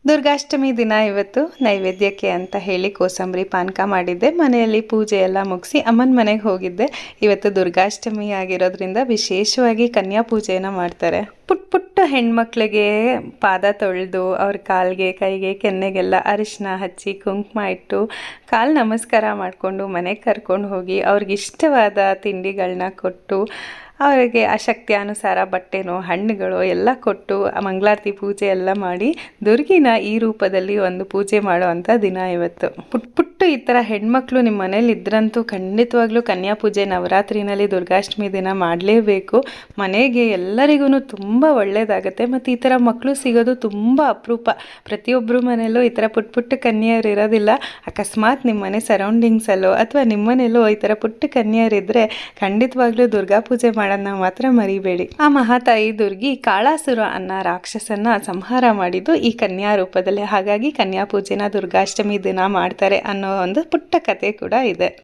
ದುರ್ಗಾಷ್ಟಮಿ ದಿನ ಇವತ್ತು ನೈವೇದ್ಯಕ್ಕೆ ಅಂತ ಹೇಳಿ ಕೋಸಂಬರಿ ಪಾನಕ ಮಾಡಿದ್ದೆ. ಮನೆಯಲ್ಲಿ ಪೂಜೆ ಎಲ್ಲ ಮುಗಿಸಿ ಅಮ್ಮನ ಮನೆಗೆ ಹೋಗಿದ್ದೆ. ಇವತ್ತು ದುರ್ಗಾಷ್ಟಮಿ ಆಗಿರೋದ್ರಿಂದ ವಿಶೇಷವಾಗಿ ಕನ್ಯಾ ಪೂಜೆಯನ್ನು ಮಾಡ್ತಾರೆ. ಪುಟ್ಟ ಪುಟ್ಟ ಹೆಣ್ಮಕ್ಳಿಗೆ ಪಾದ ತೊಳೆದು ಅವ್ರ ಕಾಲಿಗೆ ಕೈಗೆ ಕೆನ್ನೆಗೆಲ್ಲ ಅರಿಶಿನ ಹಚ್ಚಿ ಕುಂಕುಮ ಇಟ್ಟು ಕಾಲು ನಮಸ್ಕಾರ ಮಾಡಿಕೊಂಡು ಮನೆಗೆ ಕರ್ಕೊಂಡು ಹೋಗಿ ಅವ್ರಿಗೆ ಇಷ್ಟವಾದ ತಿಂಡಿಗಳನ್ನ ಕೊಟ್ಟು ಅವರಿಗೆ ಆ ಶಕ್ತಿಯಾನುಸಾರ ಬಟ್ಟೆನೋ ಹಣ್ಣುಗಳು ಎಲ್ಲ ಕೊಟ್ಟು ಮಂಗಳಾರತಿ ಪೂಜೆ ಎಲ್ಲ ಮಾಡಿ ದುರ್ಗಿನ ಈ ರೂಪದಲ್ಲಿ ಒಂದು ಪೂಜೆ ಮಾಡುವಂಥ ದಿನ ಇವತ್ತು. ಪುಟ್ಟ ಈ ಥರ ಹೆಣ್ಮಕ್ಳು ನಿಮ್ಮ ಮನೇಲಿ ಇದ್ರಂತೂ ಖಂಡಿತವಾಗ್ಲೂ ಕನ್ಯಾ ಪೂಜೆ ನವರಾತ್ರಿನಲ್ಲಿ ದುರ್ಗಾಷ್ಟಮಿ ದಿನ ಮಾಡಲೇಬೇಕು. ಮನೆಗೆ ಎಲ್ಲರಿಗೂ ತುಂಬ ಒಳ್ಳೆಯದಾಗುತ್ತೆ. ಮತ್ತು ಈ ಥರ ಮಕ್ಕಳು ಸಿಗೋದು ತುಂಬ ಅಪರೂಪ. ಪ್ರತಿಯೊಬ್ಬರು ಮನೆಯಲ್ಲೂ ಈ ಥರ ಪುಟ್ಟ ಕನ್ಯೆಯರು ಇರೋದಿಲ್ಲ. ಅಕಸ್ಮಾತ್ ನಿಮ್ಮ ಮನೆ ಸರೌಂಡಿಂಗ್ಸಲ್ಲೋ ಅಥವಾ ನಿಮ್ಮ ಮನೆಯಲ್ಲೋ ಈ ಥರ ಪುಟ್ಟ ಕನ್ಯೆಯರಿದ್ದರೆ ಖಂಡಿತವಾಗ್ಲೂ ದುರ್ಗಾ ಪೂಜೆ ಮಾಡೋದನ್ನ ಮಾತ್ರ ಮರಿಬೇಡಿ. ಆ ಮಹಾತಾಯಿ ದುರ್ಗಿ ಕಾಳಾಸುರ ಅನ್ನೋ ರಾಕ್ಷಸನ್ನ ಸಂಹಾರ ಮಾಡಿದ್ದು ಈ ಕನ್ಯಾ ರೂಪದಲ್ಲಿ. ಹಾಗಾಗಿ ಕನ್ಯಾ ಪೂಜೆನ ದುರ್ಗಾಷ್ಟಮಿ ದಿನ ಮಾಡ್ತಾರೆ ಅನ್ನೋ ಒಂದು ಪುಟ್ಟ ಕಥೆ ಕೂಡ ಇದೆ.